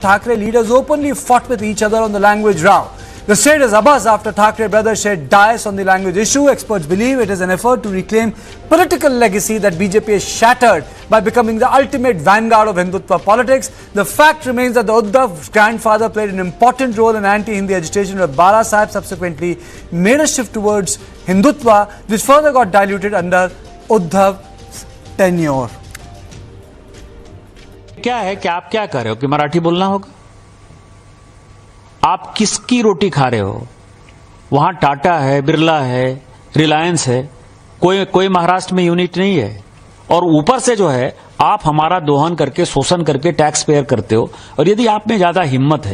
Thackeray leaders openly fought with each other on the language row. The state is abuzz after Thackeray brothers shared dice on the language issue. Experts believe it is an effort to reclaim political legacy that BJP has shattered by becoming the ultimate vanguard of Hindutva politics. The fact remains that the Uddhav's grandfather played an important role in anti-Hindi agitation, where Bala Sahib subsequently made a shift towards Hindutva, which further got diluted under Uddhav's tenure. क्या है कि आप क्या कर रहे हो कि मराठी बोलना होगा? आप किसकी रोटी खा रहे हो? वहां टाटा है, बिरला है, रिलायंस है, कोई महाराष्ट्र में यूनिट नहीं है। और ऊपर से जो है आप हमारा दोहन करके, शोषण करके टैक्स पेयर करते हो। और यदि आप में ज्यादा हिम्मत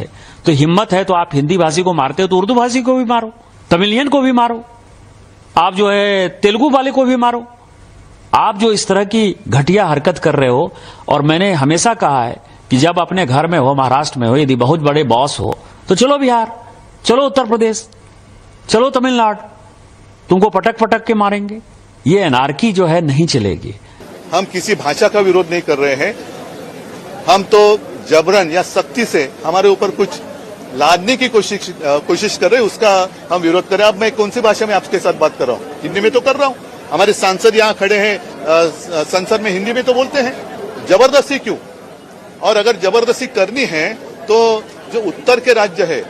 है तो आप हिंदी भाषी को मारते हो तो उर्दू भाषी को भी मारो, तमिलियन को भी मारो, आप जो है तेलुगु वाले को भी मारो। आप जो इस तरह की घटिया हरकत कर रहे हो, और मैंने हमेशा कहा है कि जब अपने घर में हो, महाराष्ट्र में हो, यदि बहुत बड़े बॉस हो तो चलो बिहार, चलो उत्तर प्रदेश, चलो तमिलनाडु, तुमको पटक पटक के मारेंगे। ये एनार्की जो है नहीं चलेगी। हम किसी भाषा का विरोध नहीं कर रहे हैं, हम तो जबरन या सख्ती से हमारे ऊपर कुछ लादने की कोशिश कर रहे हैं, उसका हम विरोध कर रहे हैं। अब मैं कौन सी भाषा में आपके साथ बात कर रहा हूं? हिंदी में तो कर रहा हूं। हमारे सांसद यहाँ खड़े हैं, संसद में हिंदी में तो बोलते हैं। जबरदस्ती क्यों? और अगर जबरदस्ती करनी है तो जो उत्तर के राज्य है,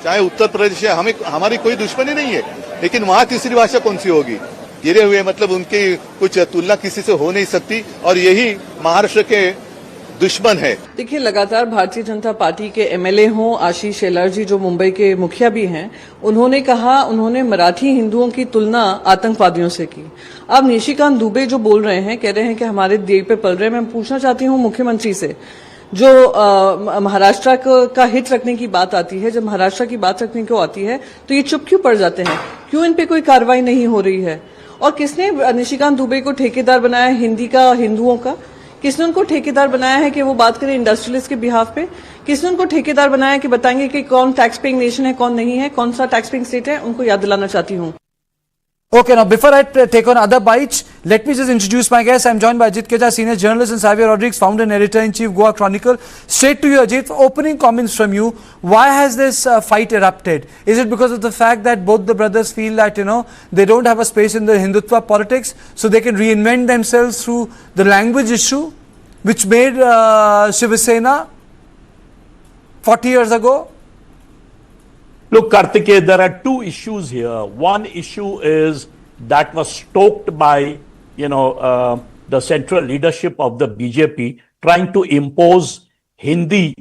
चाहे उत्तर प्रदेश है, हमारी कोई दुश्मनी नहीं है, लेकिन वहां तीसरी भाषा कौन सी होगी? गिरे हुए मतलब उनकी कुछ तुलना किसी से हो नहीं सकती, और यही महाराष्ट्र के दुश्मन है। देखिए, लगातार भारतीय जनता पार्टी के एमएलए हों, आशीष शेलार जी जो मुंबई के मुखिया भी हैं, उन्होंने मराठी हिंदुओं की तुलना आतंकवादियों से की। अब निशिकांत दुबे जो बोल रहे हैं, कह रहे हैं कि हमारे देश पे पल रहे हैं। मैं पूछना चाहती हूं मुख्यमंत्री से, जो महाराष्ट्र का हित रखने की बात आती है, जब महाराष्ट्र की बात रखने को आती है तो ये चुप क्यों पड़ जाते हैं? क्यों इन पे कोई कार्रवाई नहीं हो रही है? और किसने निशिकांत दुबे को ठेकेदार बनाया हिंदी का, हिंदुओं का? किसने उनको ठेकेदार बनाया है कि वो बात करें इंडस्ट्रियलिस्ट के बिहाफ पे? किसने उनको ठेकेदार बनाया कि बताएंगे कि कौन टैक्स पेइंग नेशन है, कौन नहीं है, कौन सा टैक्स पेइंग स्टेट है? उनको याद दिलाना चाहती हूँ। Okay, now before I take on other bites, let me just introduce my guest. I'm joined by Ajit Keja, senior journalist, and Xavier Rodriguez, founder and editor-in-chief, Goa Chronicle. Straight to you, Ajit. Opening comments from you. Why has this fight erupted? Is it because of the fact that both the brothers feel that, they don't have a space in the Hindutva politics, so they can reinvent themselves through the language issue, which made Shiv Sena 40 years ago? Look, Kartikeya, there are two issues here. One issue is that was stoked by, the central leadership of the BJP trying to impose Hindi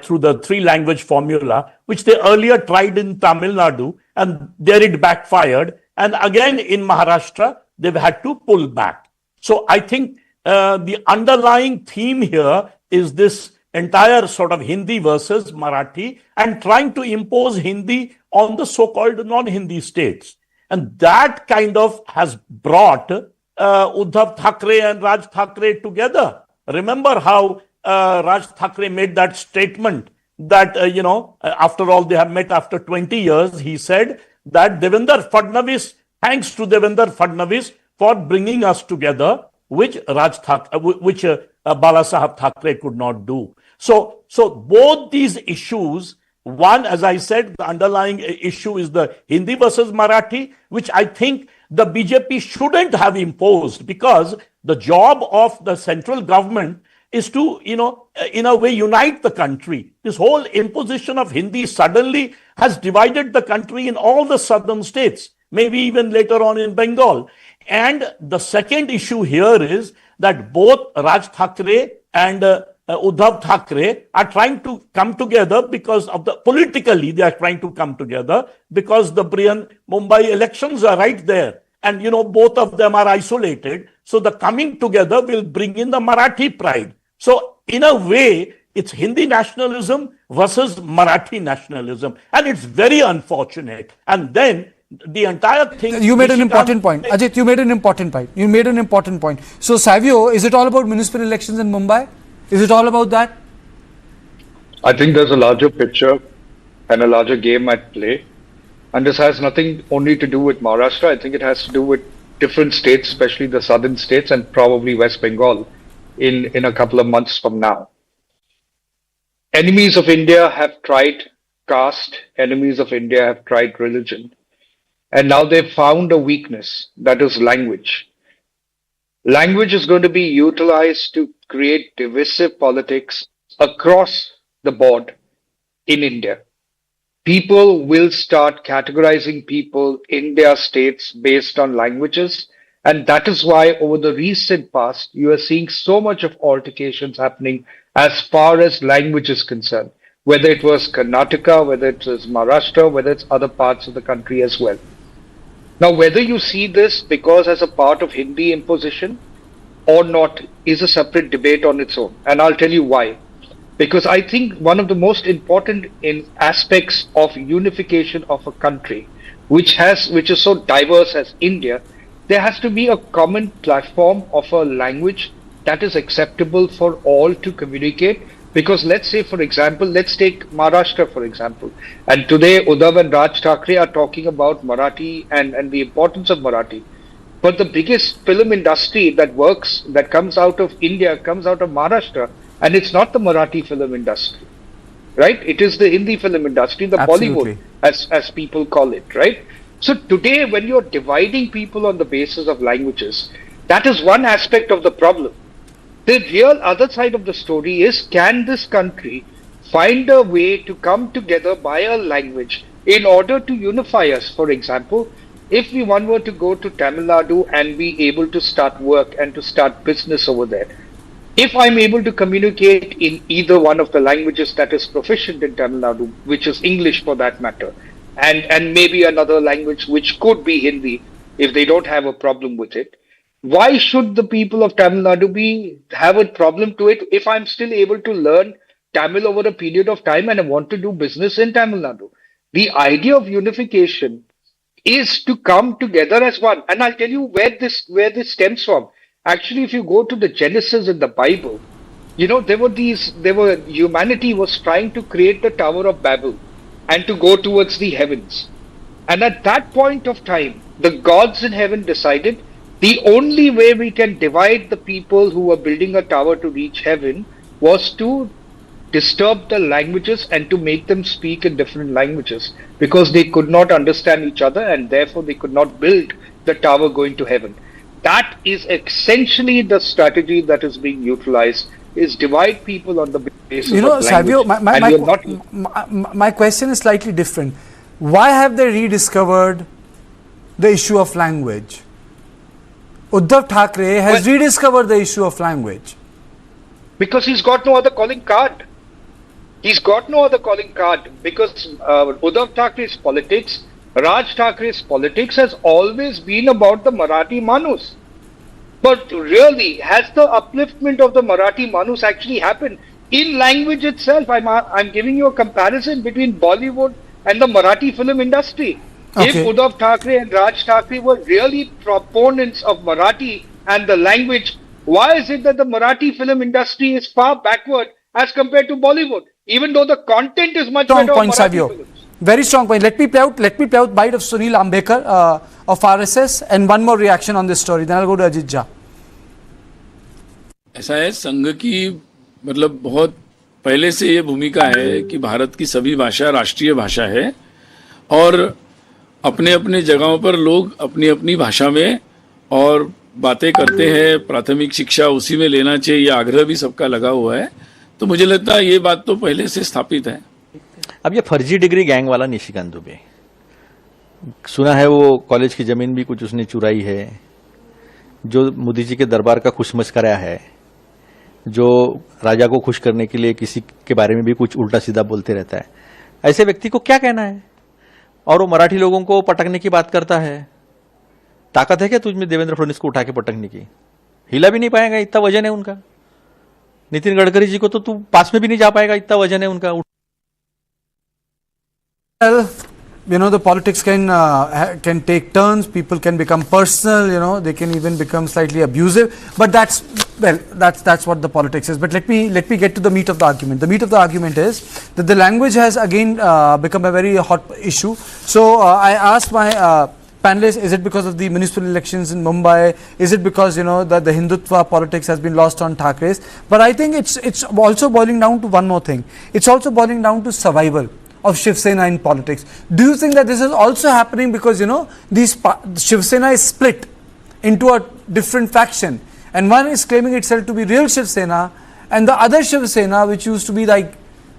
through the three-language formula, which they earlier tried in Tamil Nadu, and there it backfired. And again in Maharashtra, they've had to pull back. So I think the underlying theme here is this entire sort of Hindi versus Marathi, and trying to impose Hindi on the so-called non-Hindi states. And that kind of has brought Uddhav Thackeray and Raj Thackeray together. Remember how Raj Thackeray made that statement that, after all, they have met after 20 years. He said that thanks to Devendra Fadnavis for bringing us together, which Bala Sahib Thackeray could not do. So both these issues, one, as I said, the underlying issue is the Hindi versus Marathi, which I think the BJP shouldn't have imposed, because the job of the central government is to, in a way unite the country. This whole imposition of Hindi suddenly has divided the country in all the southern states, maybe even later on in Bengal. And the second issue here is that both Raj Thackeray and Uddhav Thackeray are trying to come together because of politically they are trying to come together because the Mumbai elections are right there. And, both of them are isolated. So the coming together will bring in the Marathi pride. So in a way, it's Hindi nationalism versus Marathi nationalism. And it's very unfortunate. And then the entire thing... You made an important point. Ajit, you made an important point. So, Savio, is it all about municipal elections in Mumbai? Is it all about that? I think there's a larger picture and a larger game at play. And this has nothing only to do with Maharashtra. I think it has to do with different states, especially the southern states and probably West Bengal in a couple of months from now. Enemies of India have tried caste, enemies of India have tried religion, and now they've found a weakness, that is language. Language is going to be utilized to create divisive politics across the board in India. People will start categorizing people in their states based on languages. And that is why over the recent past, you are seeing so much of altercations happening as far as language is concerned, whether it was Karnataka, whether it was Maharashtra, whether it's other parts of the country as well. Now, whether you see this because as a part of Hindi imposition or not is a separate debate on its own. And I'll tell you why. Because I think one of the most important aspects of unification of a country, which is so diverse as India, there has to be a common platform of a language that is acceptable for all to communicate. Because let's say, for example, let's take Maharashtra, for example. And today, Uddhav and Raj Thackeray are talking about Marathi and the importance of Marathi. But the biggest film industry that comes out of India, comes out of Maharashtra. And it's not the Marathi film industry, right? It is the Hindi film industry, the Absolutely. Bollywood, as people call it, right? So today, when you're dividing people on the basis of languages, that is one aspect of the problem. The real other side of the story is, can this country find a way to come together by a language in order to unify us? For example, if one were to go to Tamil Nadu and be able to start work and to start business over there, if I'm able to communicate in either one of the languages that is proficient in Tamil Nadu, which is English for that matter, and maybe another language which could be Hindi if they don't have a problem with it, why should the people of Tamil Nadu have a problem to it if I'm still able to learn Tamil over a period of time and I want to do business in Tamil Nadu? The idea of unification is to come together as one. And I'll tell you where this stems from. Actually, if you go to the Genesis in the Bible, humanity was trying to create the Tower of Babel and to go towards the heavens. And at that point of time, the gods in heaven decided the only way we can divide the people who were building a tower to reach heaven was to disturb the languages and to make them speak in different languages, because they could not understand each other and therefore they could not build the tower going to heaven. That is essentially the strategy that is being utilized, is divide people on the basis of language. Savio, my question is slightly different. Why have they rediscovered the issue of language? Uddhav Thackeray has rediscovered the issue of language. Because he's got no other calling card. He's got no other calling card, because Uddhav Thackeray's politics, Raj Thackeray's politics has always been about the Marathi Manus. But really, has the upliftment of the Marathi Manus actually happened in language itself? I'm giving you a comparison between Bollywood and the Marathi film industry. Okay. If Uddhav Thackeray and Raj Thackeray were really proponents of Marathi and the language, why is it that the Marathi film industry is far backward as compared to Bollywood, even though the content is much Strong better point, of Marathi Savio. films? Very strong point. Let me play out bite of Sunil Ambekar of RSS and one more reaction on this story. Then I'll go to Ajit Jha. ऐसा है, संघ की मतलब बहुत पहले से ये भूमिका है कि भारत की सभी भाषा राष्ट्रीय भाषा है और अपने अपने जगहों पर लोग अपनी अपनी भाषा में और बातें करते हैं, प्राथमिक शिक्षा उसी में लेना चाहिए, ये आग्रह भी सबका लगा हुआ है. तो मुझे लगता है ये बात तो पहले से स्थापित है. अब ये फर्जी डिग्री गैंग वाला निशिकांत दुबे, सुना है वो कॉलेज की जमीन भी कुछ उसने चुराई है, जो मोदी जी के दरबार का खुशमस्करा है, जो राजा को खुश करने के लिए किसी के बारे में भी कुछ उल्टा सीधा बोलते रहता है. ऐसे व्यक्ति को क्या कहना है? और वो मराठी लोगों को पटकने की बात करता है. ताकत है क्या तुझमें देवेंद्र फडणवीस को उठा के पटकने की? हिला भी नहीं पाएगा, इतना वजन है उनका. नितिन गडकरी जी को तो तू पास में भी नहीं जा पाएगा, इतना वजन है उनका. Well, the politics can take turns. People can become personal. They can even become slightly abusive. But that's what the politics is. But let me get to the meat of the argument. The meat of the argument is that the language has again become a very hot issue. So I asked my Panelists, is it because of the municipal elections in Mumbai? Is it because, that the Hindutva politics has been lost on Thackerays? But I think it's also boiling down to one more thing. It's also boiling down to survival of Shiv Sena in politics. Do you think that this is also happening because, Shiv Sena is split into a different faction, and one is claiming itself to be real Shiv Sena, and the other Shiv Sena, which used to be like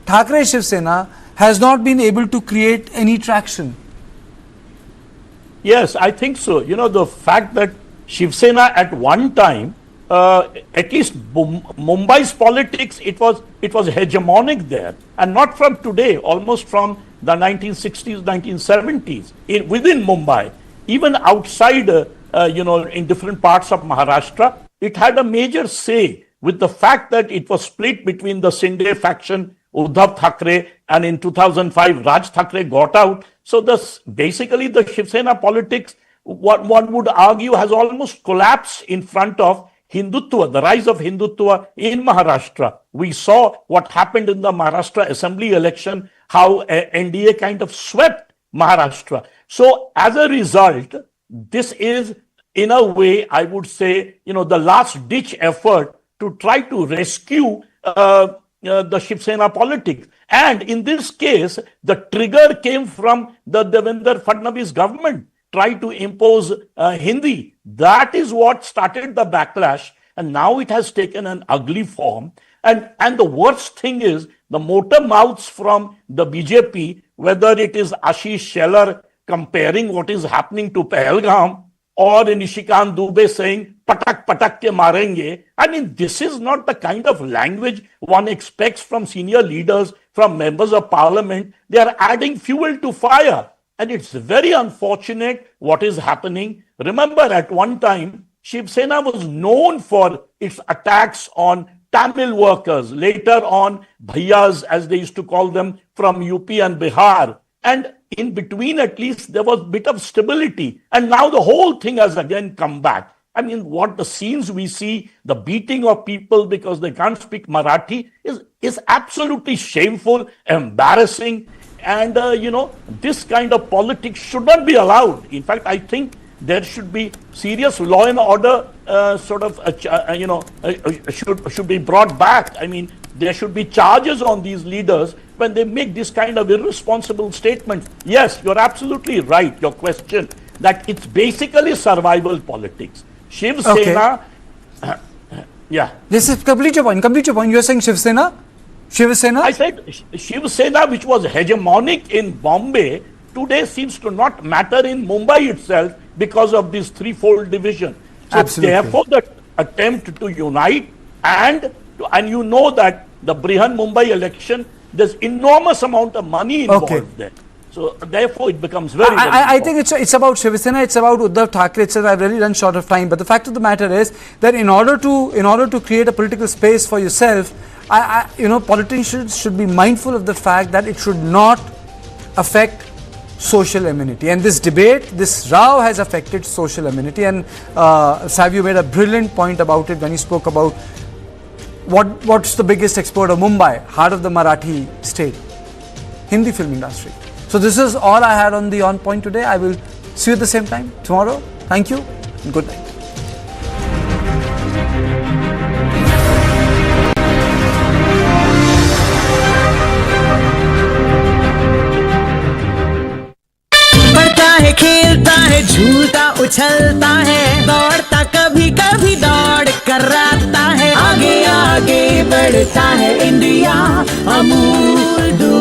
Thackeray Shiv Sena, has not been able to create any traction? Yes, I think so. The fact that Shiv Sena at one time, at least Mumbai's politics, it was hegemonic there, and not from today, almost from the 1960s, 1970s, within Mumbai, even outside, in different parts of Maharashtra, it had a major say with the fact that it was split between the Shinde faction, Uddhav Thackeray, and in 2005, Raj Thackeray got out. So basically the Shiv Sena politics, what one would argue, has almost collapsed in front of Hindutva, the rise of Hindutva in Maharashtra. We saw what happened in the Maharashtra Assembly election, how NDA kind of swept Maharashtra. So as a result, this is, in a way, I would say, the last ditch effort to try to rescue the Shiv Sena politics. And in this case, the trigger came from the Devendra Fadnavis government, tried to impose Hindi. That is what started the backlash. And now it has taken an ugly form. And the worst thing is, the motor mouths from the BJP, whether it is Ashish Shelar comparing what is happening to Pahalgam, or Nishikant Dubey saying, patak patak ke marenge. I mean, this is not the kind of language one expects from senior leaders, from members of parliament. They are adding fuel to fire. And it's very unfortunate what is happening. Remember, at one time, Shiv Sena was known for its attacks on Tamil workers, later on bhaiyas, as they used to call them, from UP and Bihar. And in between, at least, there was a bit of stability. And now the whole thing has again come back. I mean, what the scenes we see, the beating of people because they can't speak Marathi is absolutely shameful, embarrassing. And, this kind of politics should not be allowed. In fact, I think there should be serious law and order should be brought back. I mean, there should be charges on these leaders when they make this kind of irresponsible statements. Yes, you're absolutely right, your question, that it's basically survival politics. Shiv Sena, yeah. This is complete your point. You're saying Shiv Sena? Shiv Sena? I said Shiv Sena, which was hegemonic in Bombay, today seems to not matter in Mumbai itself because of this threefold division. So absolutely. Therefore, the attempt to unite and that the Brihan Mumbai election, there's enormous amount of money involved there. So therefore, it becomes very, very I think it's about Shiv Sena, it's about Uddhav Thackeray. I've really run short of time. But the fact of the matter is that in order to create a political space for yourself, politicians should be mindful of the fact that it should not affect social amenity. And this debate, this row has affected social amenity. And Savio made a brilliant point about it when he spoke about what's the biggest export of Mumbai, heart of the Marathi state, Hindi film industry. So this is all I had on the On Point today. I will see you at the same time tomorrow. Thank you and good night. खेलता है, झूलता उछलता है, दौड़ता कभी कभी दौड़ कराता है, आगे आगे बढ़ता है इंडिया, अमूल।